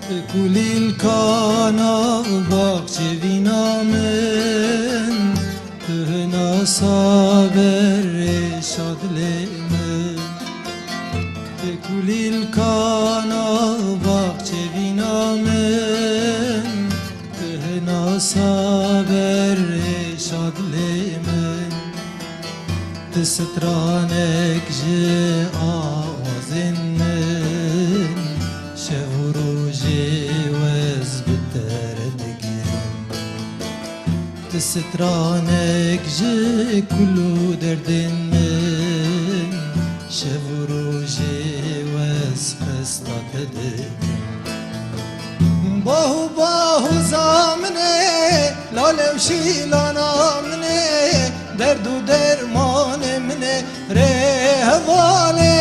Kulil kana bakçevina min Hına saber şadle min Kulil kana bakçevina min Hına saber şadle min Tistranek ji avazin min شهروجي وز بتردقين تسترانك جي كلو دردين من شهروجي وز خستا تدقين باهو باهو زامني لالو شيلانا مني دردو درمان مني رهوالي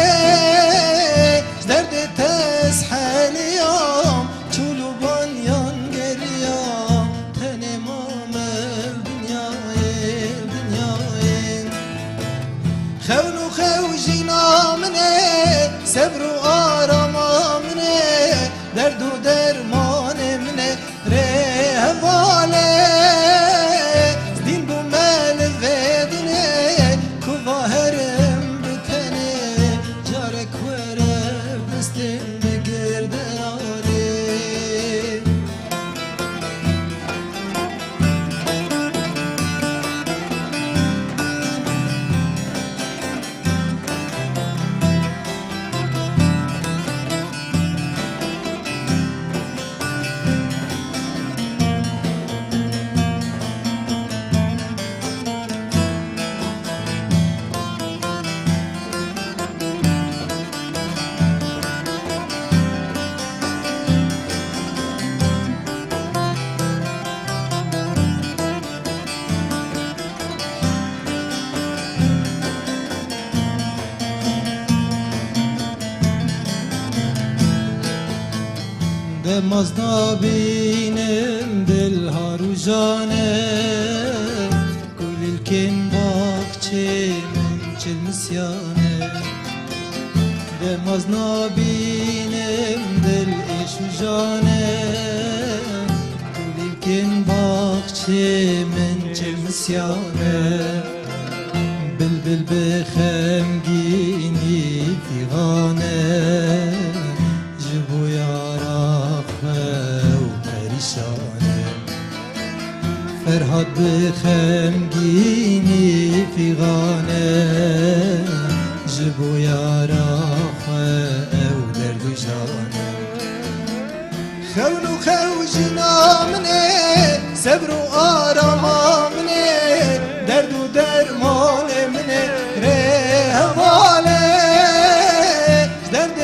درد تسحل يوم چولو بانيان گريام تنمام الدنيا خولو خوجينا مني صبرو آراما مني دردو درمان مني رهوالي دين بو مال فيدني كوهرم بتني جارك ورب دستم بگرداري دماز نابینم دل هارو جانم گل الکن باغچه من چل مسیانه دماز نابینم دل ایشو جانم گل الکن باغچه من چل مسیانه بلبل بخمگینی فیغانه جبو یارا فرهاد بخمگینی فیغانه جبو یارا او درد و جانه خولو خوجینا منه صبر و آراما منه درد و درمان منه رهواله درد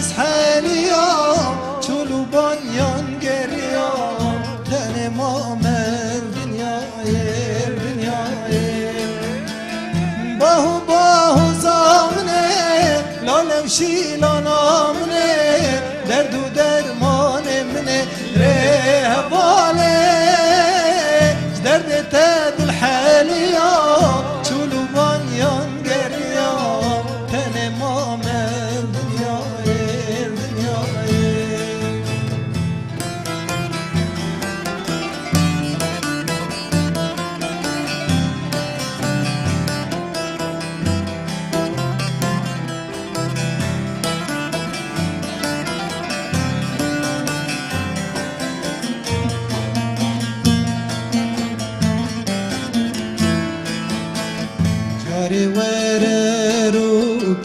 تسحلیام چولو بانیان گریام تنمام باهو باهو زامنه لالو شیلانا منه درد و درمان منه رهواله درد تدل حاليا چولو بانيان گريام تنمام الدنيا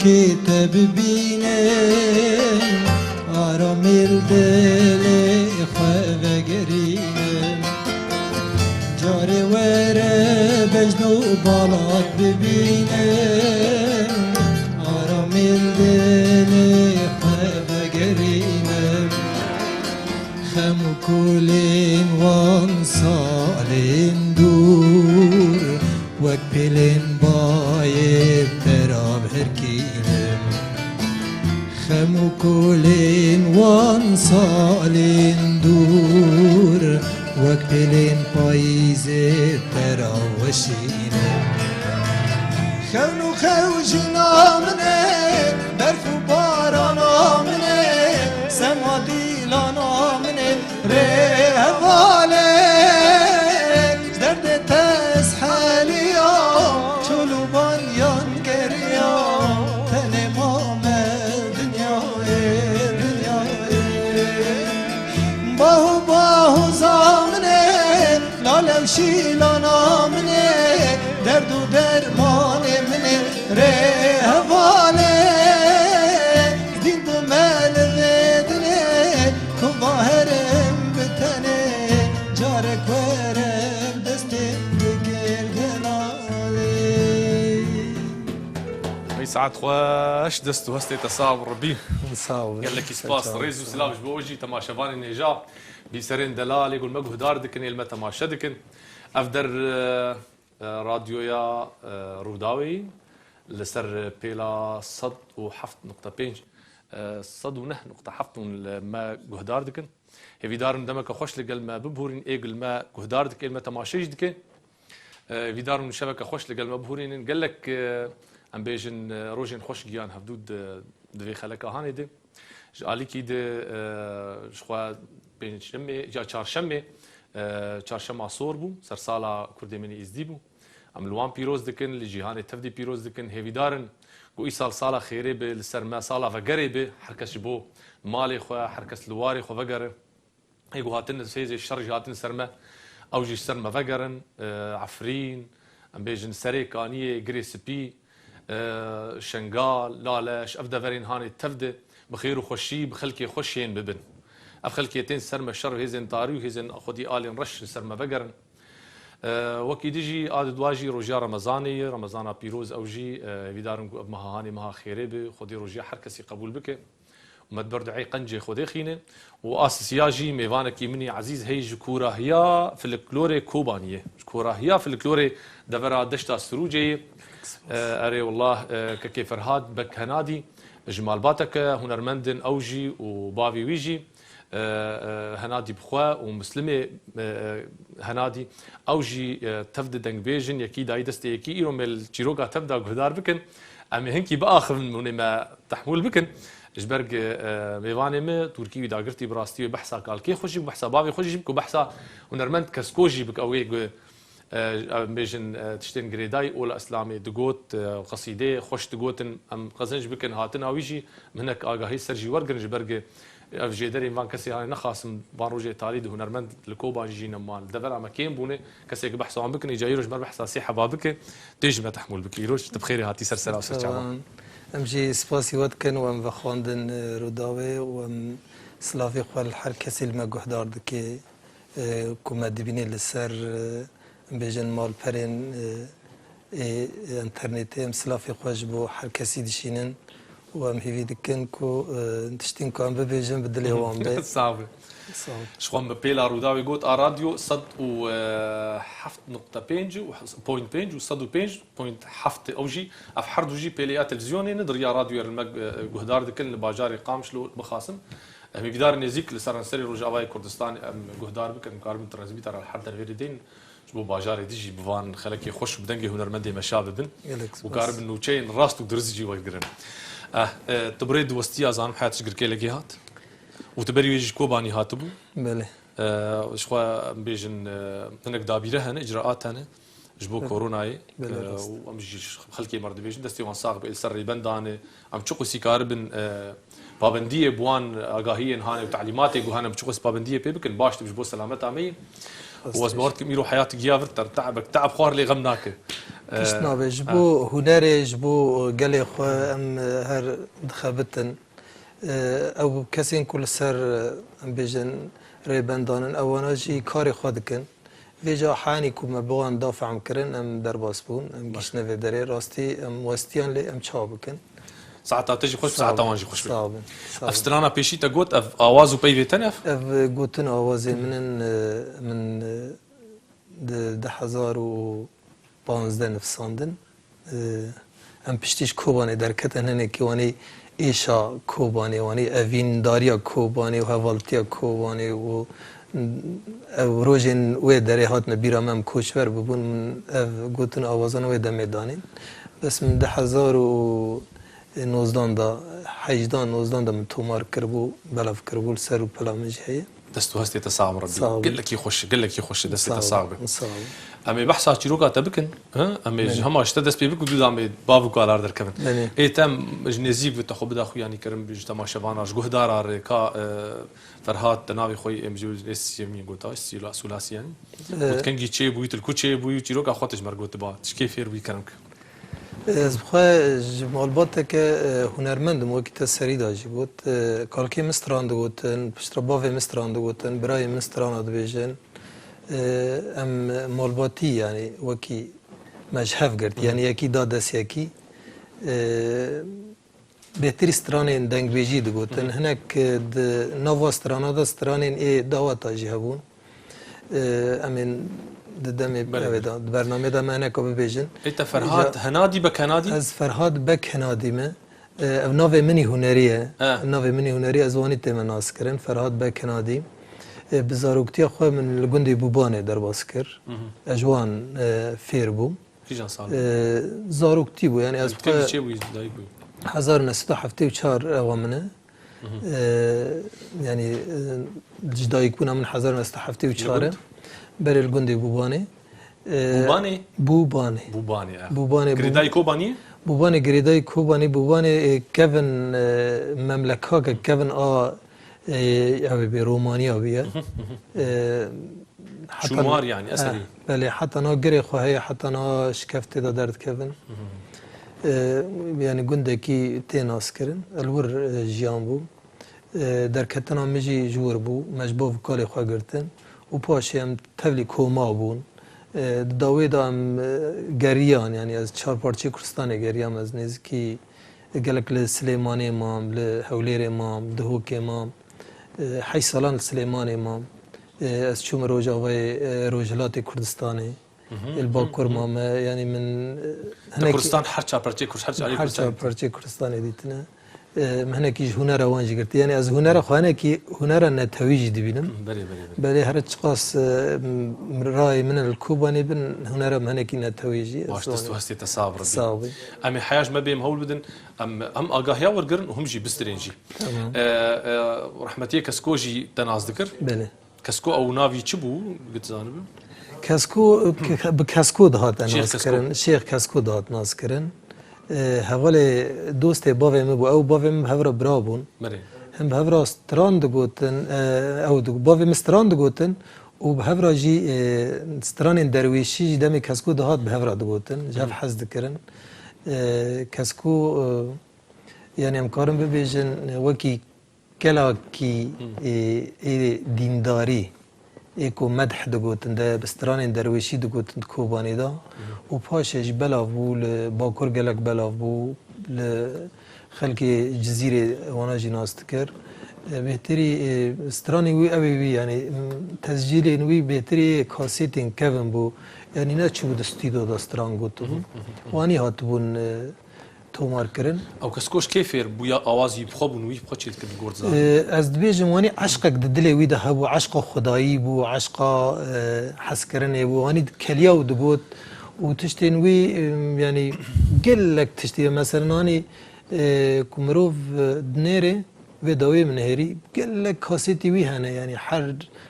كتاب بينا آرام الدل خواب قرينا جاري ورا بجنو بالات ببينا آرام الدل خواب قرينا خمو كلين وانصالين دور وكبلين بايب تراب هركينم خمو كلين وانصالين دور وكبلين بايزب تراب وشينم خونو خوجنا منه برف و بارانا منه سما دیلانا شیلانا منه درد و درمان منه ره هواله دین بو مل ودنه کو ظاهرم بتنه جارك ورم دستي بقلقلاله هي ساعات خوش دستو هستي تصاور ربي نصاور قال لك سباس ريزو سلاوش بوجي تماشافاني نجا بيسرين دلال يقول مقه دار دكن يلما تماشا دكن افدر راديو يا روداوي لسر بيلا صد وحفت نقطة بينج صد ونه نقطة حفت ما جهدار دكن هفي دارم دمك خوش لقل ما ببهورين ايقل ما جهدار دك ما تماشيج دكن في دارم شبكة خوش لقل ما بهورين قال لك ام بيجن روجين خوش جيان هفدود دوي خلقا هاني دي جالي كي دي شخوا بين شمي جا چهارشنبه چهارشنبه عصور بو سر سالا كردي مني ازدي بو ام لوان بيروز دكن لجيهان تفدي بيروز دكن هيفي دارن قو ايسال سالا خيري به لسر ما سالا فقري به حركش بو مالي خو حركس لواري خو فقر هيقو هاتن سيزي الشر هاتن سرما او جي سرما فقرن عفرين ام بيجن سري كانيه جريس بي شنغال لالاش افدا فرين هاني تفدي بخير وخشي بخلكي خشين ببن أخلكيتين سرما الشر هيزن طاري وهيزن أخذي آل رش سرما بقرن وكي ديجي عاد دواجي رجاء رمضاني رمضان بيروز أوجي فيدارن مها هاني مها خيري خذي رجاء حركسي قبول بك وما تبردعي قنجي خذي خينه وأساسياجي ميفانا كيمني عزيز هي جكورة هي في الكلوري كوبانية جكورة هي في الكلوري دفرا دشتا سروجي أري والله ككي فرهاد بك هنادي جمال باتك هنرمندن أوجي وبافي ويجي هنادي بخوا ومسلمه هنادي اوجي تفد دنگ بيجن يكي داي دستي يكي ايرو مل تشيروغا تبدا غدار بكن ام هنكي باخر من ما تحمول بكن جبرق ميواني ما تركي دا قرتي براستي بحثا قال كي خوشي بحثا بابي خوشي بكو بحثا ونرمند كسكوجي بك اوي بيجن تشتين غريداي ولا اسلامي دغوت قصيده خوش دغوتن ام قزنج بكن هاتنا ويجي منك اغاهي سرجي ورغن جبرق اف جدري وان كسي هاي نخاسم بان روجي تاليد هنرمند لكوبا جينا مال دفر ما كاين بوني كسي بحثوا عم بكني جاي يروج بحث سيحه بابك تيجي ما تحمل بك يروج تبخيري هاتي سرسره وسرچا امجي سباسي ود كان وام بخوندن روداوي وام سلافي خال الحركه الما جهدار دكي كوما دبيني للسر بيجن مال برين انترنت ام سلافي خواجبو حركه دشينن وام هيفي دكن كو تشتين كو ام ببيجن بدلي هوام بي صعبه شخوان ببيلا روداوي قوت راديو صد و حفت نقطة بينج بوينت بينج وصد بينج بوينت حفت اوجي اف حرد وجي بيليا تلفزيوني ندر يا راديو المج جهدار دكن باجاري قامش له بخاصم هم بدار نزيك لسرن سري رجاوي كردستان جهدار بكن كاربن ترانزميتر على الحد الغيردين جبو باجاري ديجي بفان خلكي خوش بدنجي هنرمندي مشاببن وكاربن نوتشين راستو درزجي ويقرن تبريد وستيا زان حياتش قركي لقيهات وتبري يجي كوباني هاتبو بله شخوا بيجن هناك دابيره هنا اجراءات هنا جبو كوروناي وامجي خلكي مرض بيجن دستي وان صاغ بالسري بندانه ام تشقو سيكاربن بابنديه بوان اغاهيين هاني وتعليمات هانا بتشقو بابنديه بيبكن باش تجبو سلامت عمي واسبورت كميرو حياتك يافر تعبك تعب خوار لي غمناك كشنا بجبو هناري جبو قالي خو ام هر دخبتن او كسين كل سر ام بيجن ريبندان او ناجي كاري خودكن فيجا حاني كوما بوان دافع مكرن ام درباس بون ام جشنا في دري راستي ام وستيان لي ام تشابكن ساعتها تجي خوش ساعتها وانجي خوش صعب افسترانا بيشي تقوت اف اوازو بيفي تنف اف قوتن اوازي من ده 1015 نفساندن ام پشتیش کوبانی درکت هننه که وانی ایشا کوبانی وانی اوین داریا کوبانی و حوالتیا کوبانی و روزین و دره هات نبیرم هم کوچور ببون من گوتن آوازان و دمیدانین بس من 2019 دا 18 19 دا من تومار کربو بلاف کربو سر و پلا مجهیه دستو هستي تصاعب ربي صعب. قل لك يخش دستي تصاعب صعب امي بحث چیروکا تبکن امي هما اشتدس بيبك دو دامي بابو قالار در كفن بله. اي تم جنزيف تخو بدا خو يعني كرم بيج تما شبانا جوه دار كا فرهاد تناوي خوي امجوز اس يمين قوتا سيلا سولاسي يعني كان جي تشي بويت الكوتشي بوي چیروکا خاطش مرغوت با تشكي فير بي كرمك از بخواه جمالباته که هنرمندم وکی تسری داشتی بود کالکی مستران دوگوتن پشترباوی مستران دوگوتن برای مستران دویژن ام مالباتی یعنی وکی مجهف گرد یعنی یکی دادس یکی بهتری سترانین دنگویجی دوگوتن هنک نوا سترانا دا سترانین ای داواتا جی هبون امین دمی برنامه دا من هنکا ببیجن انت فرهاد هنادي بك هنادي از فرهاد بک هنادی ما ناوی منی هنریه ناوی منی هنریه از وانی تیم ناس کرن فرهاد بک هنادی بزاروکتی خواه من لگندی بوبانه در باز کر اجوان فیر بو في جان صار زاروکتی بو یعنی از كيف شيء وي دايق وي 1974 اوامنه يعني جدايك بونا من 1974 بري الجندي بوباني بوباني غريداي كوباني بوباني غريداي كوباني بوباني كيفن مملكه كيفن ابي برومانيا بيا شمار يعني اثري بله حتى انا غري خو هي حتى انا شكفت دا درد كيفن يعني جندكي تيناس كرن الور جيامبو در کتنا مجی جور بو مجبور کاری خواه گرتن و پاشی هم تولی کوما بون داوی دا هم گریان یعنی از 4 پارچه کردستان گریان از نزدیکی گلک لسلیمانی امام لحولیر امام دهوک امام 8 سالان لسلیمانی امام از چوم روجاوی روجلات کردستانی الباکور مام یعنی من کردستان هر 4 پارچه کردستان هر 4 پارچه کردستانی دیتنه مهنكيش هنر وانجي قلت يعني از هنر خانه كي هنر نتويج دبينم بلي هر تشقاس راي من الكوباني بن هنر مهنكي نتويجي واش تستوهستي تصابر صابي امي حياج ما بيم هول بدن ام اغاهيا ورقرن وهم جي بسترينجي تمام رحمتي كسكوجي تناز ذكر بلي كسكو او نافي تشبو قلت زانب كسكو بكسكو دهات ناس كرن شيخ كسكو دهات ناس كرن حوالی دوست باوی می بو او باوی می هفرا برابون هم هفرا ستراند گوتن او باوی می ستراند گوتن و به هفرا جی ستران درویشی جی دمی کسکو دهات به هفرا گوتن جف حز دکرن کسکو یعنی امکارم ببیجن وکی کلا کی دینداری ایکو مدح دگوتن ده بستران درویشی دگوتن کوبانی دا و پاشش بلاف بو باکر گلک بلاف بو لخلق جزیره وانا جی ناست کر بهتری سترانی وی اوی وی یعنی تسجیل وی بهتری کاسیتین کون بو یعنی نه چو دستیدو دا ستران گوتو بو وانی هات بون تومار کرن او کسکوش کیفر بویا آوازی بخوابون وی بخوچیل کن گردزان از دبیجم وانی عشقك ددلی وی ده بو عشق خدایی بو عشق حس کرنه بو وانی کلیا و دگوت و تشتین وی یعنی گلک تشتی مثلا وانی کمروف دنیره و داوی منهری گلک کاسیتی وی هنه یعنی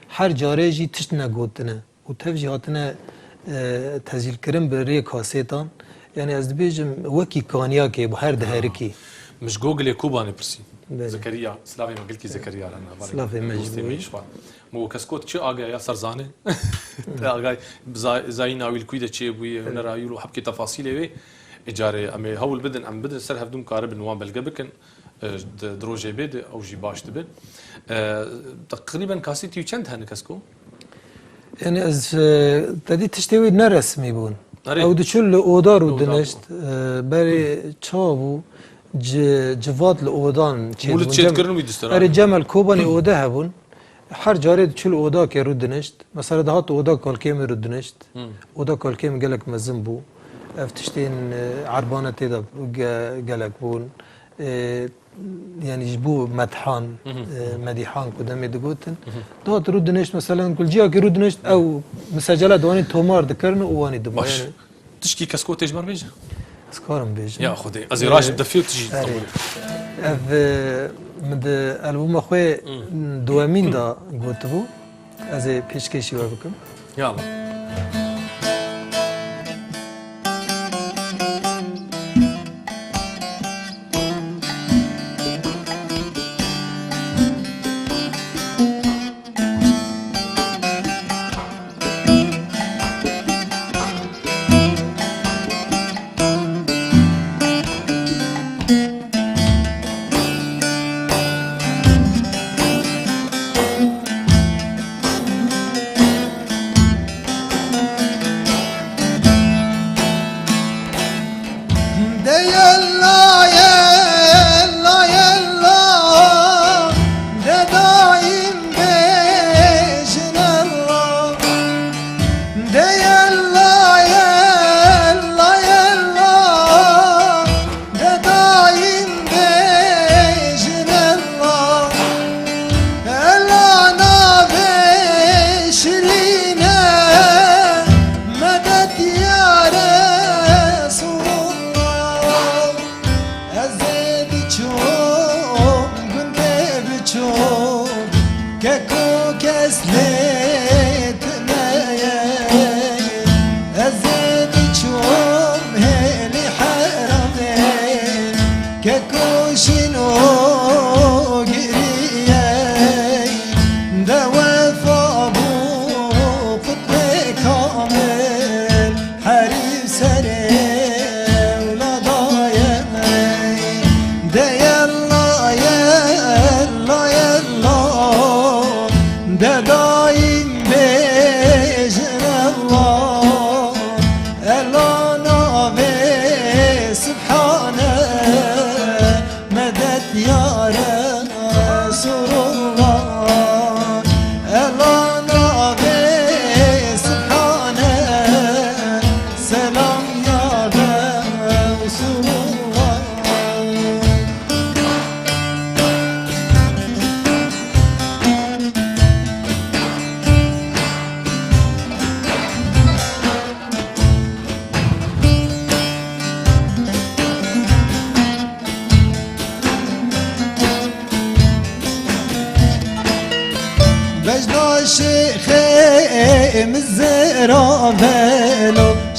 هر جاره جی تشت نگوتنه و تفجی هاتنه تزیل کرن بری کاسیتان يعني از دبيجم وكي كانياكي بحر دهاركي مش جوجل كوباني برسي زكريا سلافي ما قلتي زكريا انا سلافي مجدي مو كسكوت شو اجا يا سرزانه اجا زاينا ويل كويده شي بوي نرايلو حبكي تفاصيل وي اجاري امي هول بدن سر هفدوم كارب نوان بلقبكن دروجي بيد او جي باش تبن تقريبا كاسيتي چند هن كسكو يعني از تدي تشتوي نرسمي بون او دچول اودار و دنشت بري چاو جواد الاودان مولد چيت كرن وي دستران بري جمل كوباني اوده هبون هر جاره دچول اودا که رو دنشت مثلا دهات اودا کالکیم رو دنشت اودا کالکیم گلک مزن بو افتشتين عربانه تيدا گلک بون يعني جبو مدحان مديحان قدامي دقوتن دهات رو دنشت مثلا كل جيا كي رو دنشت او مسجلات واني تومار دكرن واني دبا يعني تشكي كسكو تجمر بيجا سكارم بيجا يا خدي ازي راجل دفيو تجي اف من البوم خوی دوامین دا گوت بو از پیشکشی و بکم يلا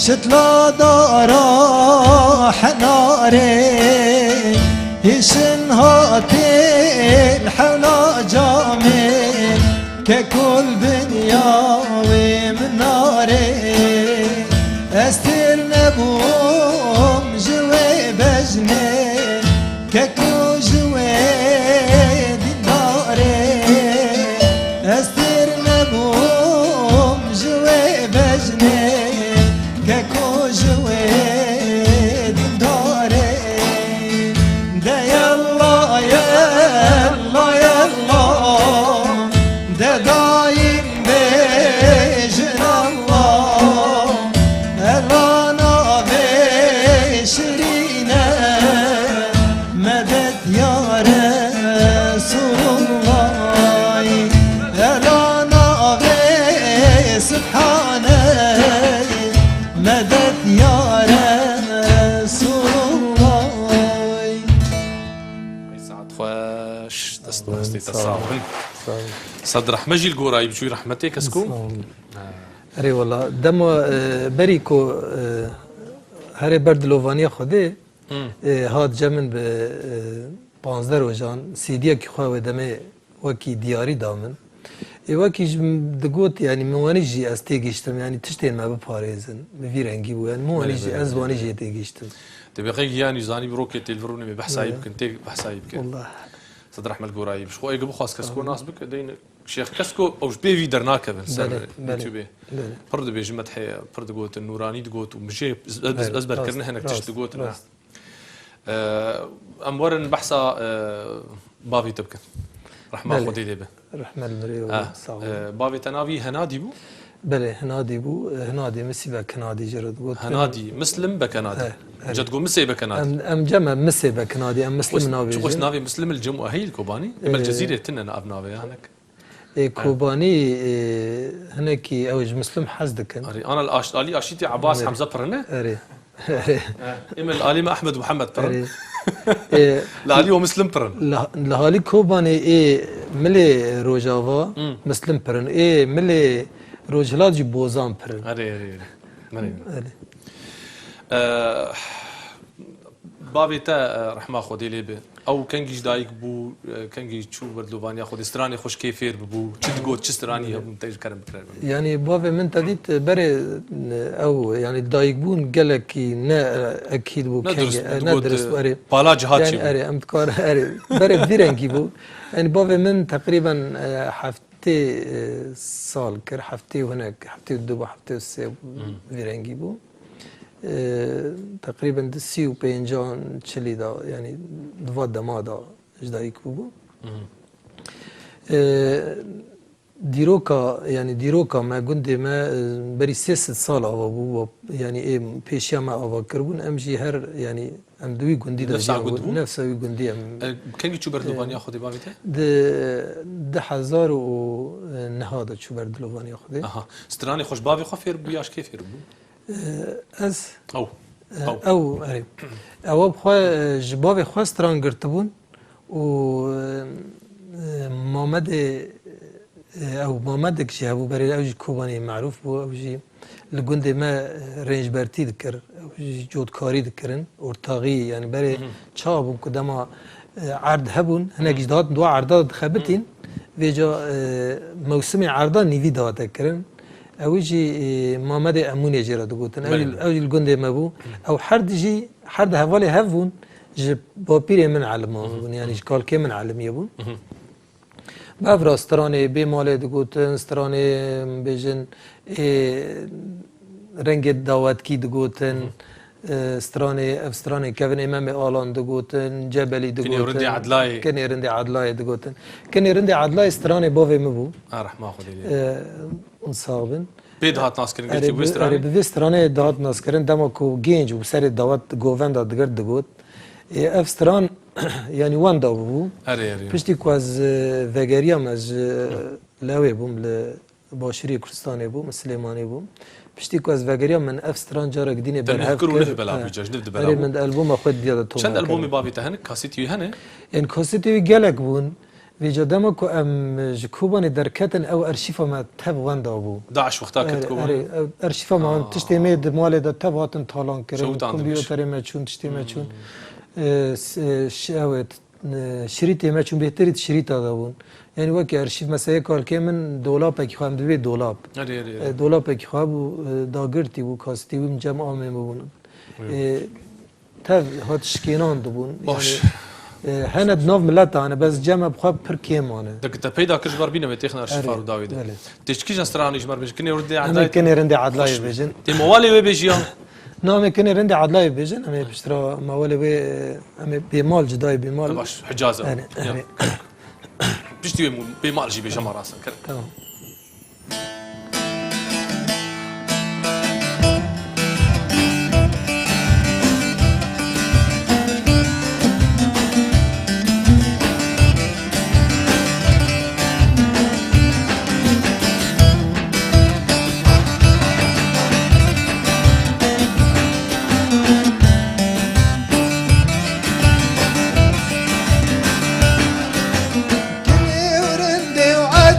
شتلا دارا حناري يشن هاتي الحولا جامي ككل بنياوي من ناري استر نبوم جوي بجني ككو جوي ديناري استر نبوم جوي بجني ككو جويد داري دا يلا يلا يلا دا دايم بيجن الله الانا بشرينا مدد يا رسول الله الانا سبحانه مدد يا رسول الله يسعد خوش تستوستي تصاوبن صدر رحمجي القرايب شوي رحمتك اسكو اری والله دم بری کو هر برد لوانی خوده هات جمن به 15 روزان سیدیا کی خو دمه وکی دیاری دامن وکی دگوت یعنی موانی جی از تیگیشتم یعنی تشتین ما بپارێزن بوی رنگی بو یعنی موانی جی از وانی جی تیگیشتم دبقي يعني زاني بروكي تلفروني بحسايب كنت بحسايب كن والله صدر احمد قرايب شو اي قبو خاص كسكو ناس بك دين شيخ كسكو او بي في درناك بن سر يوتيوب فرد بيجي مدحي فرد قوت النوراني دقوت ومشي بس بركرنا هناك تشت قوت امورن بحثا بافي تبكن رحمه خدي لي به رحمه المري بافي تنافي هنادي بو بله هنادي بو هنادي مسي بكنادي جرد قلت هنادي مسلم بكنادي جد قول مسي بكنادي ام جمع مسي بكنادي ام مسلم نافي شو نافي مسلم الجمعة هي الكوباني اما الجزيرة تننا اب نافي هناك كوباني هناكي اوج مسلم حزدكن انا الاشتالي اشيتي عباس حمزه برنه اري اما الالي احمد ومحمد برن لالي ومسلم برن لحالی کوبانی ملی روجاوا مسلم پرن ملی روجلات جی بوزان پرن اري آره. بابي تا رحمه خودي ليبه او كنجي دايك بو كنجي تشو بردلوفانيا خودي استراني خوش كيفير بو تشتقوت تشستراني هم تاج كرم بكرم يعني بابا من تديت بري او يعني دايقبون قالك نا اكيد بو ندرس بالاج هاتشي يعني اري امتكار اري بري بديرنكي بو يعني بابا من تقريبا حفتي سال كر حفتي هناك حفتي الدبا حفتي السيب فيرنكي بو تقريبا دسي وبينجان تشلي دا يعني دوا دما دا جدايك بو دیروکا یعنی دیروکا ما گنده ما بری 300 سال آوا بو یعنی پیشیا ما آوا کربون امجی هر یعنی ام دوی گندی دا نفس اوی گندی ام کنگی چو بردلوانیا خودی باویته؟ ده هزار و نهاده چو بردلوانیا خودی سترانی خوش باوی خو فیر بو یاش کی فیر بو؟ از او اری او بخواه جباوی خواه ستران گرتبون و محمد او محمد کشی هبو برای اوجی کوبانی معروف بو اوجی لگنده ما رنج برتی دکر اوجی جودکاری دکرن ارتاقی یعنی برای چا بون کدما عرض هبون هنگ جداد دو عرضات خبتین ویجا موسم عرضا نیوی داده کرن اوجی محمد امونی جرا دگوتن اوجی لگنده ما بو او حرد حوالی هفون جب با پیر من علم يعني قال كي من علم يبون بافرا ستراني بمال دغوتن ستراني بيجن رنگ دعوت کی دغوتن ستراني كيفن امام آلان دغوتن جبلي دغوتن كني رندي عدلاي دغوتن كني رندي عدلاي ستراني بوفي مبو رحمه خدي انصابن بيد هات ناس كرن قلتي بستراني بستراني دات ناس كرن دمكو جينج وسر دعوت گووند دغر دغوت افستران يعني وان دابو پشتی کو از وگریم از لاوی بوم لباشری کردستانی بوم سلیمانی بوم پشتی کو از وگریم من افستران جارا گدینه برهف کرد بلا بیجاش نفد بلا من البوم خود دیاده تو چند البومی بابی تهن کاسیتی هنه این کاسیتی گلک بون ویجا دما کو ام جکوبان درکتن او ارشیفا ما تب وان دابو داعش وقتا كنت كوبان ارشیفا ما تشتی مید مال دا تب هاتن تالان کرد کمپیوتر ما چون تشتی ما چون شاوت شريطي ما چون بهتري شريط دابون يعني وكي ارشيف مثلا قال كي من دولاب كي خام دوي دولاب دولاب كي خاب داغرتي و كاستي و جمع عام بون تاv هات شكينان دبون باش هند نوف ملت انا بس جمع بخاب پر كيمانه دك تا بيدا كش باربينا بتخنا ارشيفار داويد تشكيش استراني جمر بيج كني ردي عداي كني رندي عدلاي بيجن تي موالي وبيجيان نعم كني رندي عدلاي بيجن امي بشترا موالي امي بمال جداي بمال باش حجازه بيشتي بمال جي بيجا راسا تمام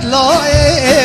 لا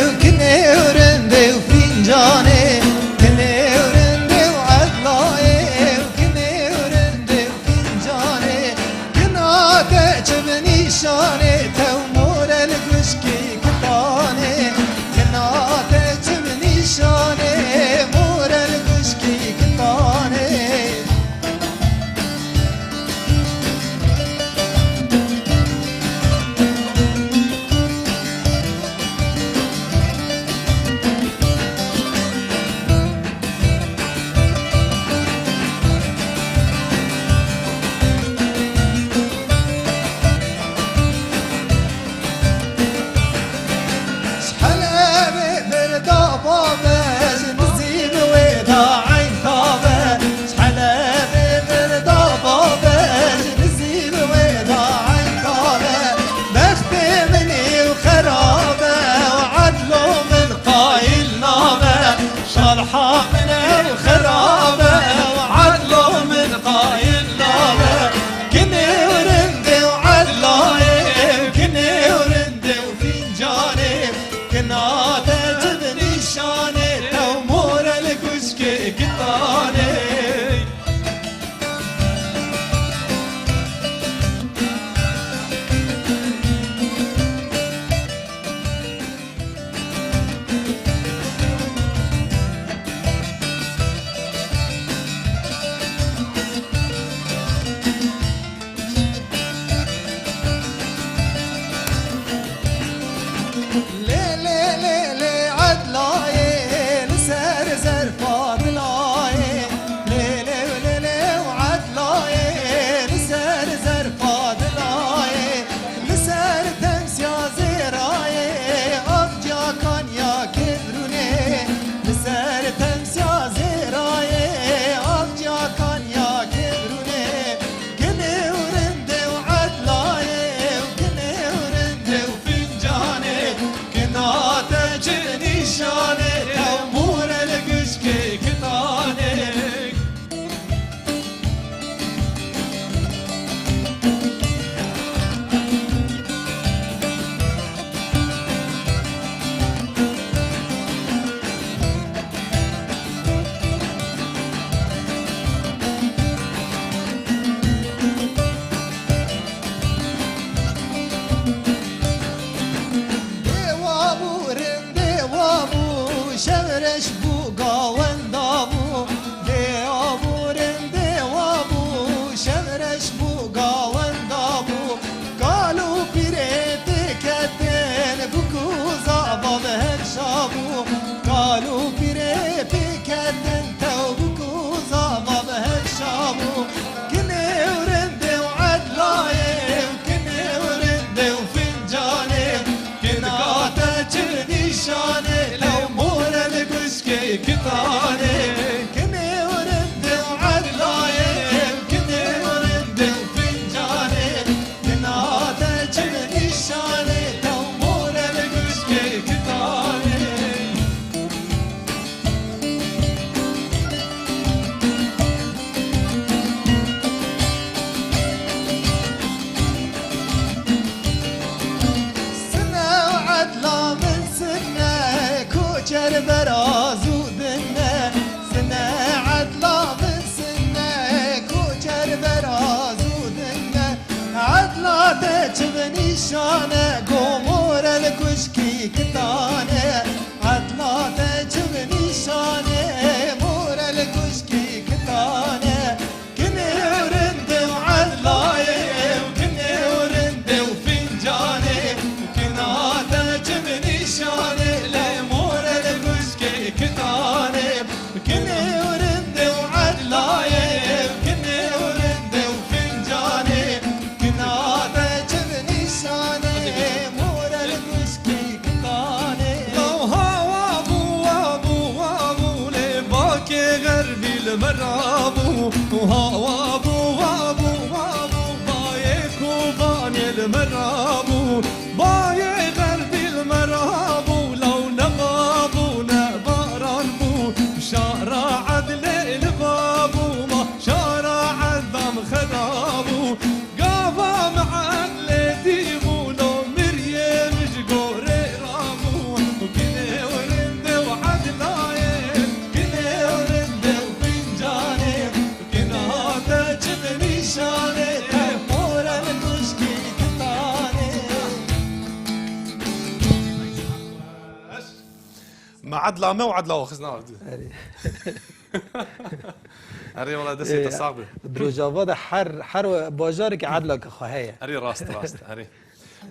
لي عدلاي لسر زر فاضلاي لي وعدلاي لسر زر فاضلاي لسر تمس يا زراي أبجا كان يا كبروني لسر تمس يا زراي أبجا كان يا كبروني كني ورند وعدلاي وكني ورند وفنجاني كنا تجني شاني أمور القشكي كتاني شورش بو قاون دابو دیابورن دیوابو شورش بو قاون دابو قالو پیرت کتن بکو زابا بهر شابو قالو پیرت کتن تو بکو زابا بهر شابو کنه ورند وعدلاي وکنه ورند وفنجاني كنا تجني شاني كتاني كني ورد وعدلاي كني ورد وفنجاني كنا تجني شاني تمور القشكي كتاني سنة وعدلا من سنة كوشر برازو تجبني شانه قمور الكشكي كتانه عطلا تجبني شانه مور الكشكي كتانه كني ورند وعدلاي وكني ورند وفنجاني وكنا تجبني شانه لمور الكشكي كتانه كني ورند وعدلاي وكني ورند وفنجاني كنا المرابو وهوابو وابو وابو بايك وباني المرابو باي غربي المرابو لو نغابو نباران بو شارع عدل البابو ما شارع عظم خرابو قافا مع الديبو لو مريم جقوري رابو وكني ورند وعدلاي كني ورند شاني تمور الكشكي كتاني ما عدلا ما وعدلا واخذنا هري والله دسي تصاقبه دروجاواد حر باجارك عدلك خواهيه هري راست هري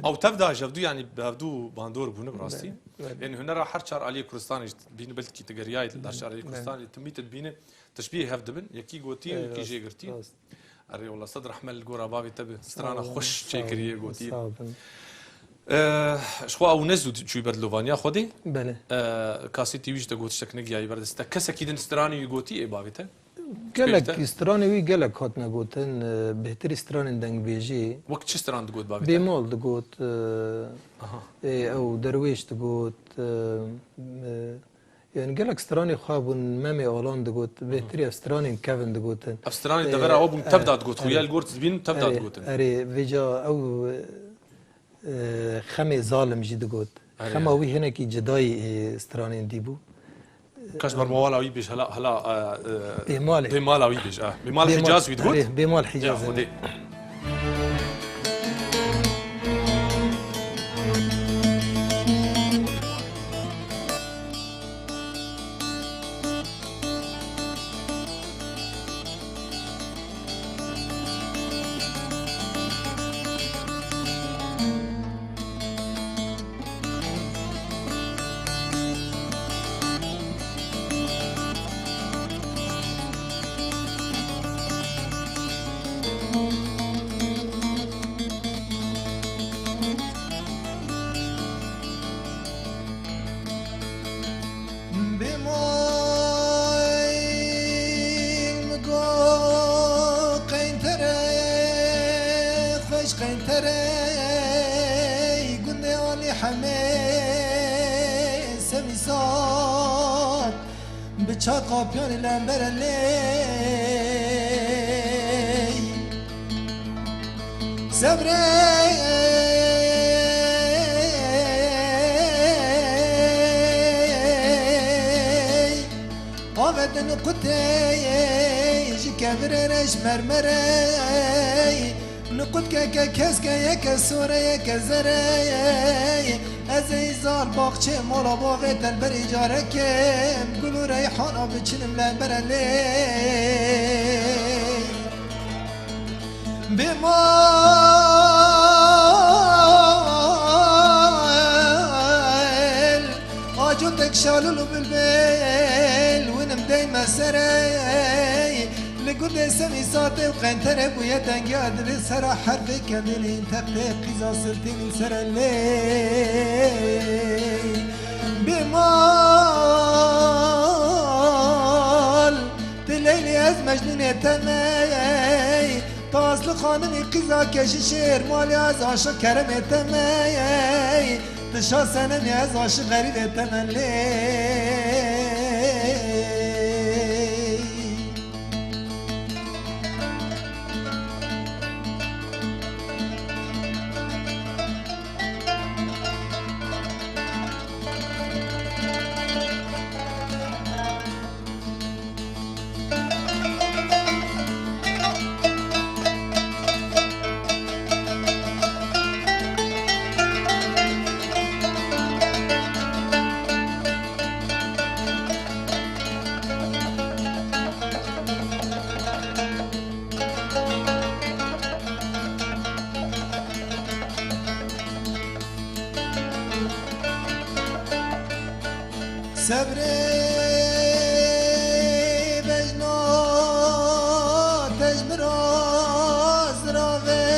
او تبدا جبدو يعني بهدو باندور بونه براستي لان هنا راح حرشار علي كردستان بين بلكي تجرياي داشار علي كردستان تميت بينه تشبيه هفدبن يكي غوتين يكي جيغرتين هري والله صدر حمل الجورا بابي تبي سترانا خوش شيكريه غوتين شخوا او نزو شو بردلوفانيا خودي بله كاسي تي ويش تقول شكنك جاي بردستا كسكيدن ستراني غوتي اي بابيته قالك استراني وي قالك هاتنا قوتن بهتر استران دنگ بيجي وقت شو ستران تقول بابيته بيمول تقول او درويش تقول يعني قالك استراني خابون مامي اولان تقول بهتري استراني كيفن تقول استراني دغرا او تبدا تقول خويا الجورت بين تبدا تقول اري فيجا او خمي ظالم جي تقول خما وي هنا كي جداي استراني ديبو كاش برموالا وي بيش هلا بمال بمال وي بيش بمال حجاز وي تقول بمال حجاز سمیسات بچات قاپیان لنبر لی صبری آمدن قطعی جی کبرنش مرمری نقود که کس که یک سوره یک زره از ایزال باغچه مولا باغ تلبر اجاره کم گلو ریحانا بچنم لبرلی بمال آجوتك شالولو بالبيل ونم دايما سري لقد سمي صوتي وقنتر بويا تنقاد للسرا حرفي كاملين تبتي قيزا سلتين سر الليل بمال تليلي از مجنون تمي تاصل خانمي قيزا كش شير مالي از عاشق كرم تمي تشا سنمي از عاشق غريب تملي صبري بجنا تجمراز راوي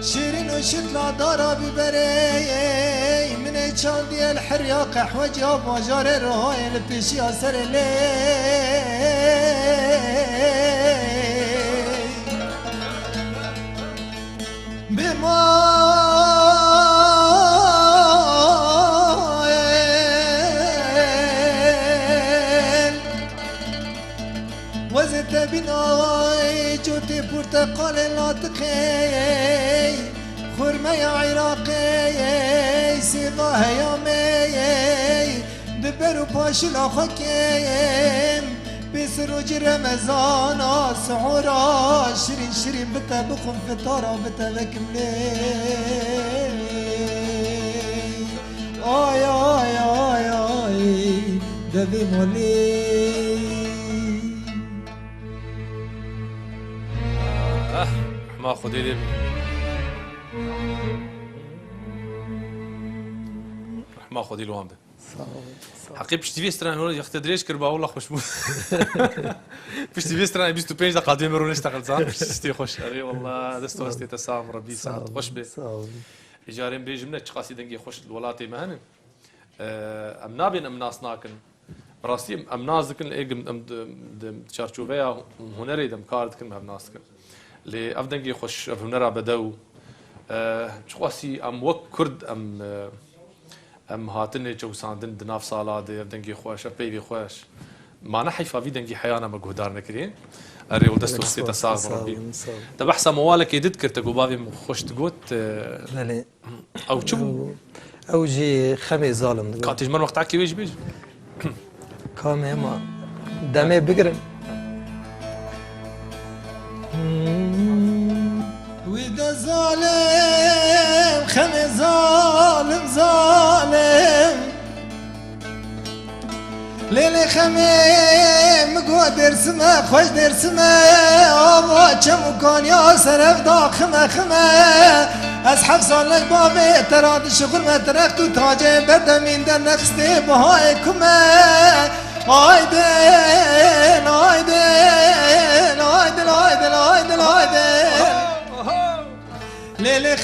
شيرين وشتلا دارا ببري من ايشان دي الحرياق حوجي ابواجار الرهاي البيشي اثر الليل بناي جوتي برتقال لاطقي خرمة يا عراقي سيغاه يا مي دبرو باش لاخكيم بسروج رمضان سعورا شرين شرين بتبخم فطارا بتبكم لي آي آي آي آي دبي مولي ما خودی دیم ما خودی لو هم ده حقی پشتی بیستران هون یخت دریش کر با والله خوش بود پشتی بیستران 25 دقیقه قدیم رو نشتغل زان پشتی خوش اری والله دست واسطه تسام ربی سعد خوش به اجارم بیجم نه چقاسی دنگی خوش الولاتی مهن ام نابین ام ناس ناکن راستی ام ناز دکن ایگم ام چارچوبه هنری دم کار دکن ام ناس کن لی افدنگی خوش هنرا بدو چقاسی ام وک کرد ام هاتنه جو ساندن دناف سالاد افدنگی خوش بيبي خوش ما نحيفا في دنگي حيانا مجهودار نكرين اري ودست وستي تساغ ربي تبحث موالك يدد كرتك وبابي خوش تقوت لا او شو او جي خمي ظالم كانت تجمر وقت عكي ويش بيج كامي ما دمي بقرن وده ظالم خمي ظالم ظالم ليلي خمي مقوى درسمه خوش درسمه آبا چمو كان يا سرف دا خمه اصحاب صالح بابي تراد شغل ما تركت وتاجي بدمين در نقصتي بهاي كمه آيدين آيدين آيدين آيدين آيدين آيدين ليلي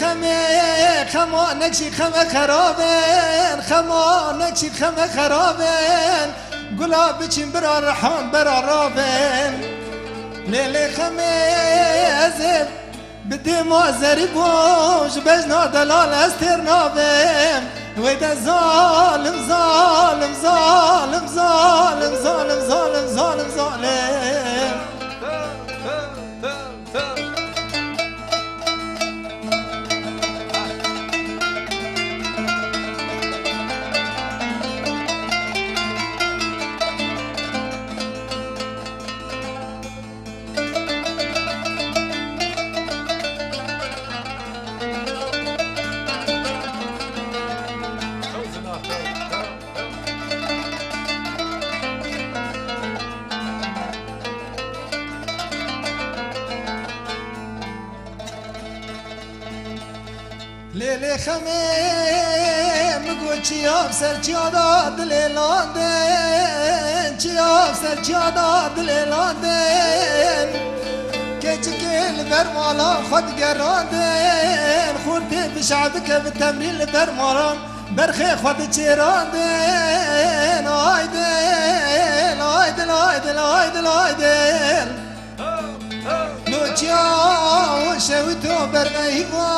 خما نكشي خما خرابين خما نكشي خما خرابين قلا بچين برا رحان برا رابين ليلي ازب بدي ما زربوش بجنا دلال استر نابين ويدا ظالم ظالم ظالم ظالم ظالم ظالم ظالم ظالم ليلي خميم قول چياب سر چياداد ليلاندين چياب سر چياداد ليلاندين كيچكي لبرمالا خود گراندين خورتي بشعبك بالتمرين لبرمالا برخي خود چيراندين آيدين آيدين آيدين آيدين آيدين چاو شوتو بر میوا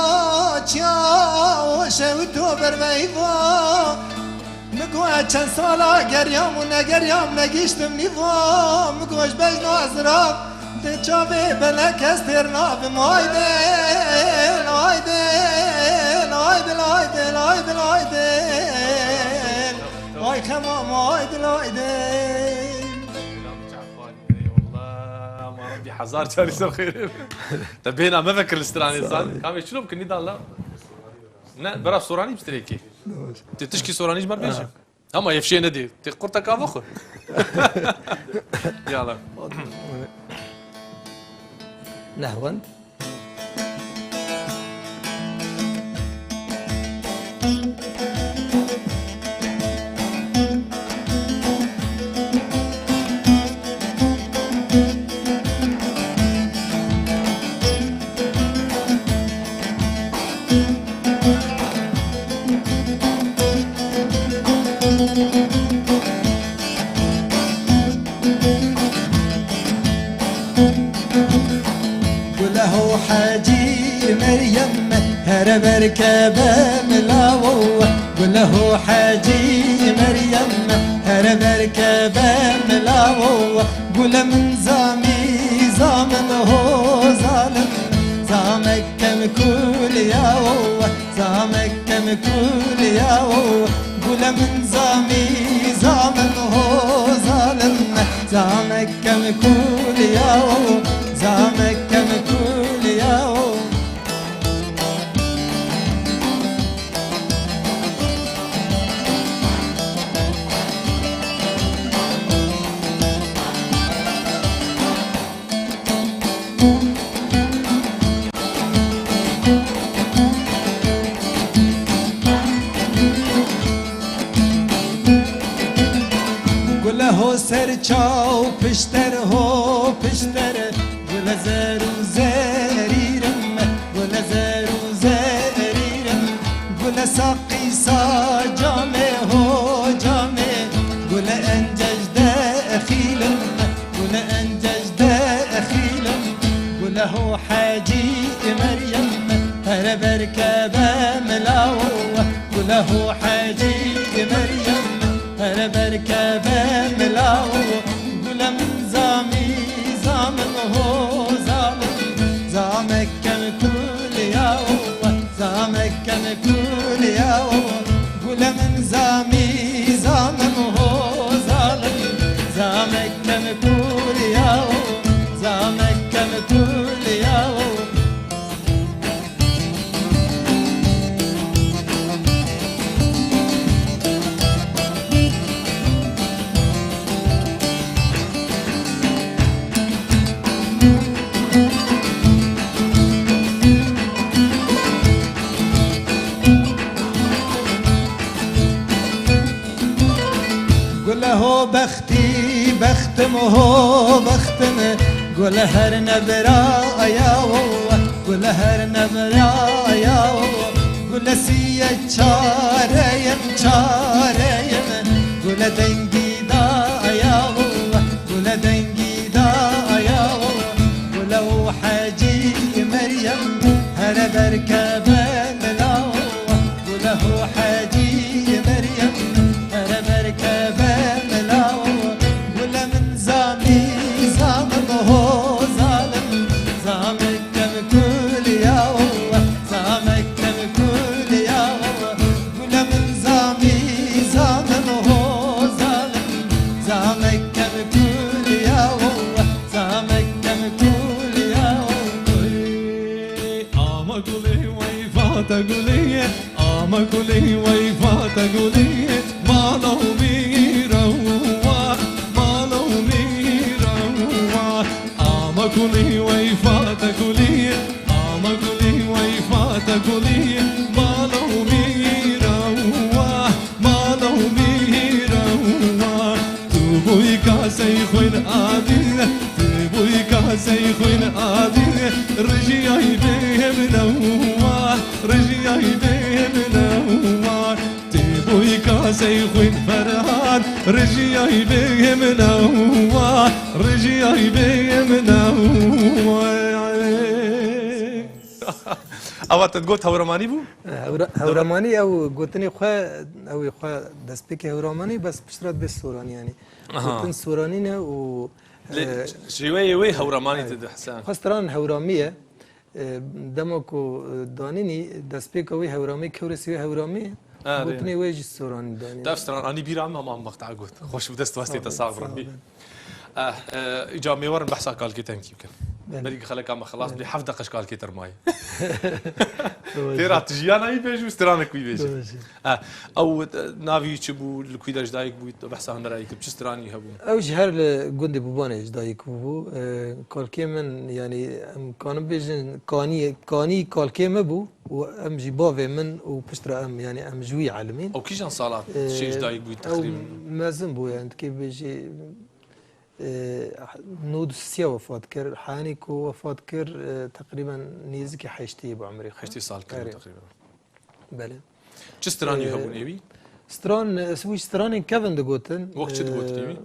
چاو شوتو بر میوا مگو چند سالا گریام و نگریام نگیشتم نیوا مگوش بجن ازراب ده چاوه بلک از ترناب مایدن آیدن آیدن آیدن آیدن آیدن آی خمام آیدن آیدن حزار جاري يصير خير طب هنا ما فكر الاستراني صار كم شنو ممكن يدال لا لا برا سوراني بستريكي تشكي سوراني ما بيجي اما يفشي ندي تقرتك ابخ يلا نهوا وله حاجي مريم هرب ركبه ملاوه وله حاجي مريم هرب ركبه ملاوه قول من زامي زامن هو ظالم زامك كم كل ياوه زامك كم كل ياوه قول من زامي زامن هو ظالم زامك كم كل ياوه زامك كم كل يوم قل له سر چاو پشتر هو پشتر گل زر و زریرم گل زر و زریرم گل ساقی سا جامه هو جامه گل انجج داخیلم گل انجج داخیلم گل هو حاجی مریم هر برکبه ملاوه گل هو حاجی مریم هر برکبه ملاوه گل من زامی زامن هو ظالم زامك كم كل يوم زامك كم كل يوم قول من زامي زامن هو ظالم زامك كم كل يوم زامك كم كل يوم قل له بختي بختم هو بختم قل هر نبرا يا قل هر نبرا يا قل سيا چاريم چاريم قل دنگي دا يا قل دنگي دا يا قل هو حاجي مريم هر بركبه ملاوه قل هو حاجي كلي ويفات قولي ما لو ميروا ما لو ميروا كلي ويفات قولي كلي ويفات قولي ما لو ميروا ما لو ميروا تبوي كاسيخوين آدي تبوي كاسيخوين آدي رجياي بهمنوا رجياي بهمنوا تبوي كاسيخوين فرحان رجياي بهمنوا رجياي بهمنوا اوقات تقول هورماني بو هورماني او قوتني خوا او خوا دسبيكي هورماني بس بشرط بالسوراني يعني قوتن سورانينا و شويه وي هورماني تد حسان خستران هوراميه دمكو دانيني دسبيكو وي هورامي كورسي هورامي قوتني ويجي السوراني داني تفسران اني بيرام ما مقطع قلت خوش بدست واسطه تصاغر ربي اجا ميور بحث قال كي تنك يمكن بريق خلك اما خلاص بدي حفظ دقش قال كي ترماي ترى تجيانا يبيج وسترانك ويبيج او نافي تشبو الكويداج دايك بو بحث عن رايك بشستراني هبو او جهر قندي بوبانج دايك بو قال كيمن يعني كان بيجن كاني قال كيم بو وام جيبوفي من وبشترا ام يعني ام جوي عالمين او كيجان صالات شيء دايك بو تقريبا مازن بو يعني كيف بيجي نود سيا وفات كر حانيكو وفات كر تقريبا نيزكي حيشتي بعمري حيشتي صار تقريبا بله چه ستراني هبون ايوي ستران سوي سترانين كيفن دغوتن وقت چه دغوت ايوي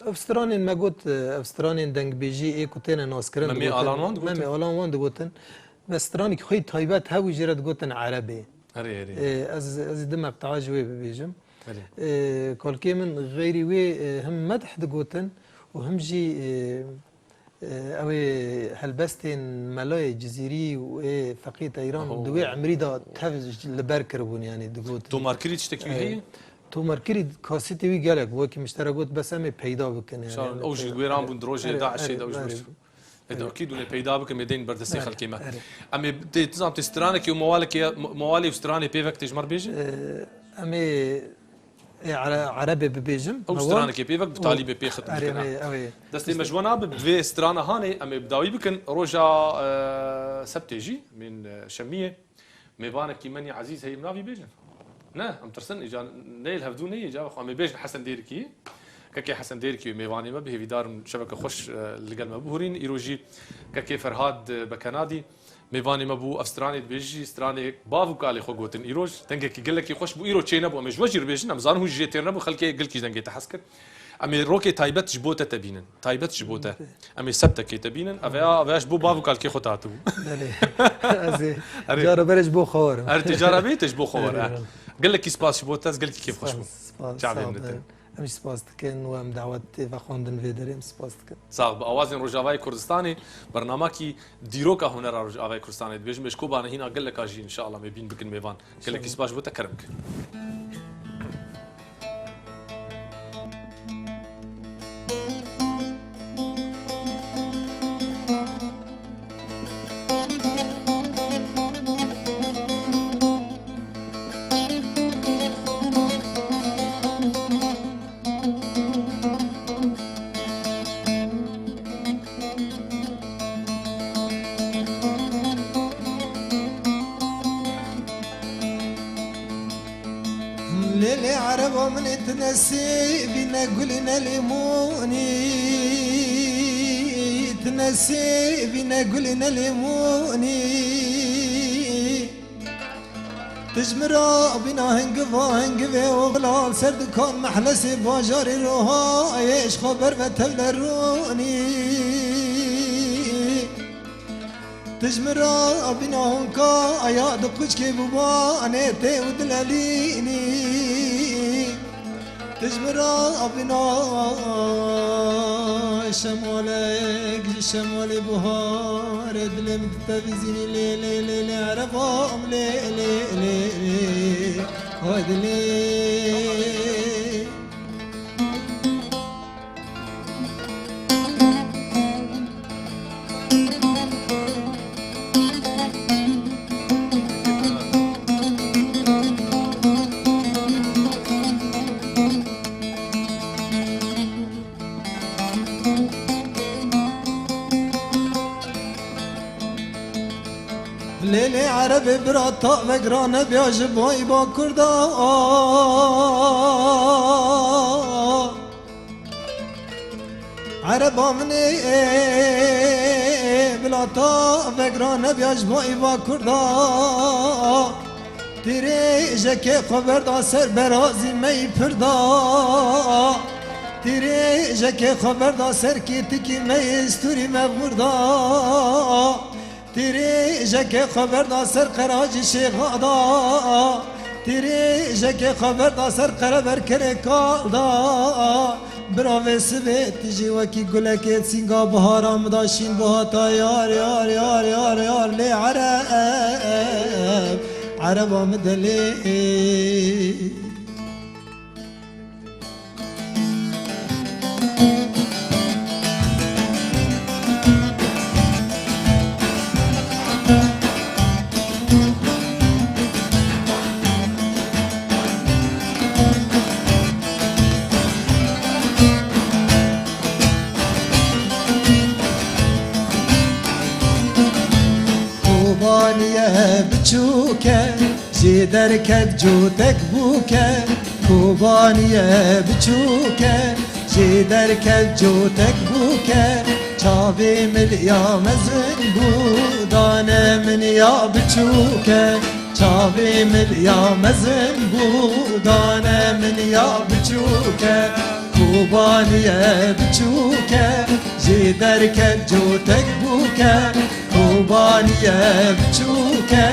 افسترانين ما قلت افسترانين دنگ بيجي اي كوتين ناسكرن ممي الان ممي الان وان دغوتن بس ستراني خوي تايبات هاوي جرت دغوتن عربي هري هري از دم بتاع جوي بيجم كل كيمن غيري وي هم مدح دغوتن وهم جي اوي هلبستين ملاي جزيري وفقيت ايران دوي عمريدا تهفز لبركربون يعني دغوت تو ماركري تشتكي هي تو ماركري كاسيتي وي قالك وكي مشتركوت بس امي بيدا بكن يعني او جي ويران بون دروجي داعش دوج هذا اكيد ولا بيدا بك ميدين بردسي خلكيما امي تزام تسترانك وموالك موالي وستراني بيفك تجمر بيجي امي عربي ببيجم او سترانك بيفك بتالي بي خط دستي مجوانا بفي سترانا هاني امي بداوي بكن روجا سبتيجي من شميه ميبانك كيماني عزيز هي منافي بيجن نا ام ترسن اجا نيل هفدوني اجا خو امي بيجن حسن ديركي كاكي حسن ديركي ميباني ما به في دار شبكه خوش اللي قال مبهورين ايروجي كاكي فرهاد بكنادي ميفاني مبو افستراني بيجي استراني بافو قال خو غوتن ايروج تنجي قال لك خوش بو ايرو تشينا بو مش وجر بيجن امزان هو جيتيرنا بو خلكي قال كي دنجي تحسكر امي روكي تايبت جبوته تبينن تايبت جبوته امي سبته كي تبينن افاش بو بافو قال كي خوتاتو ازي جاره برج بو خور ارتجاره بيتش بو خور قال لك سباس جبوتاز قال لك كيف خوش بو شعبي مش سپاسدکن و ام دعوت و خواندن ویدریم سپاسدکن. صاحب آوازین روجاوای کردستانی برنامه دیروکا هنر روجاوای کردستانی بیشتر مشکوبانه هینا قل لك آجی ان شاء الله میبین بکن میوان قل لك سپاس بوده کرمک. ليلي عربة من تنسي بينا قلنا ليموني تنسي بينا قلنا ليموني تجمرا بنا هنقفي وغلال سرد كان محلسي باجاري روها ايش خبر بتبلروني تجمرا بنا هنكا ايا دقوش كي بابا انا تي ودلاليني تجمرا بنا شمالك شمال بهار دلم تفزيني لي لي لي لي عرفهم لي لي لي لي ودلي به براتا وگرانه بیاج بای با کردا عربا منی بلاتا وگرانه بیاج بای با کردا تیری جکه خبر دا سر برازی می پردا تیری جکه خبر دا سر کی تکی می استوری مغوردا تیری جکه خبر دا سر قراج شیخادا تیری جکه خبر دا سر قربر کره کالدا براوه سبه تیجی وکی گلکت سینگا بهارم داشین بهاتا یار یار یار یار یار لی عرب عربا مدلي کوبانیه بچوکه جی درکت جوتک بوکه کوبانیه بچوکه جی درکت جوتک بوکه چاوی ملیا مزن بودانه من یا بچوکه چاوی ملیا مزن بودانه من یا بچوکه کوبانیه بچوکه جی درکت جوتک بوکه کوبانیه بچوکه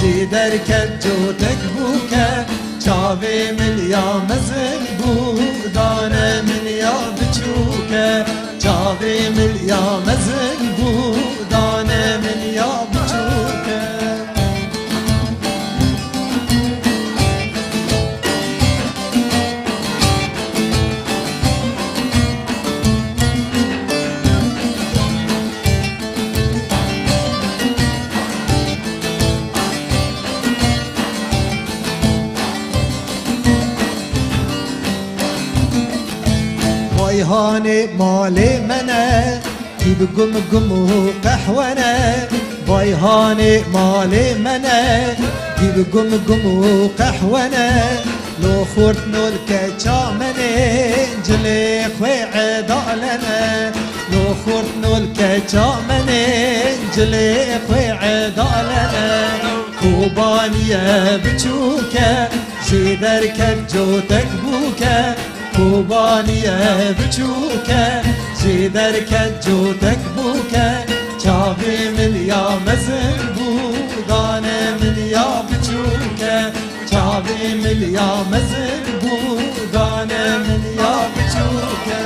جی درکت جوتک بوکه چاوی ملیا مزن بودانه من یا بچوکه چاوی ملیا مزن بودانه من یا بچوکه وایهانه مال منه کی بگم گم و قحوانه وایهانه مال منه کی بگم گم و قحوانه لو خورت نول کچا منه جلی خوی عدالنه لو خورت نول کچا منه جلی خوی عدالنه کوبانیه بچوکه جی درکت جوتک بوکه کوبانیه بچوکه جی درکت جوتک بوکه چاوی ملیا مزن بودانه من یا بچوکه چاوی ملیا مزن بودانه من یا بچوکه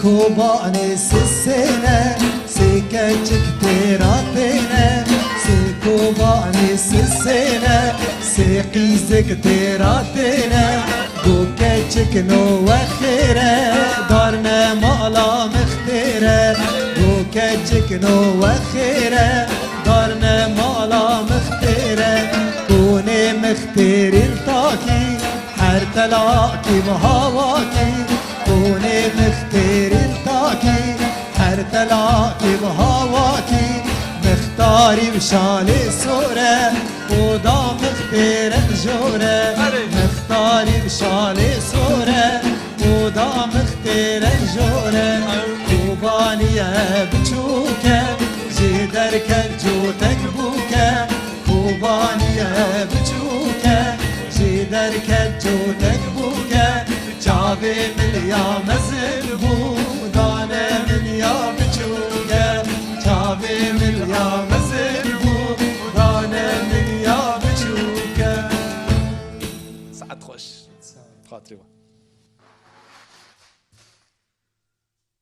کوبانی سسینه سیکچک تیراتینه سی کوبانی سسینه سی قیزک تیراتینه دو کچک نو وخیره دارن مالا مختیره دو کچک نو وخیره دارن مالا مختیره دونه مختیرین تاکی هر تلاکی مهاواکی دونه مختیرین تاکی هر تلاکی مهاواکی مختاری بشالی سوره خدا مختیرن جوره مختاری بشالی سوره خدا مختیرن جوره کوبانیه بچوکه جی درکت جوتک بوکه کوبانیه بچوکه جی درکت جوتک بوکه چاوی ملیا مزن بودانه من یا بچوکه چاوی ملیا مزن بودانه من یا بچوکه سعد خوش خاطري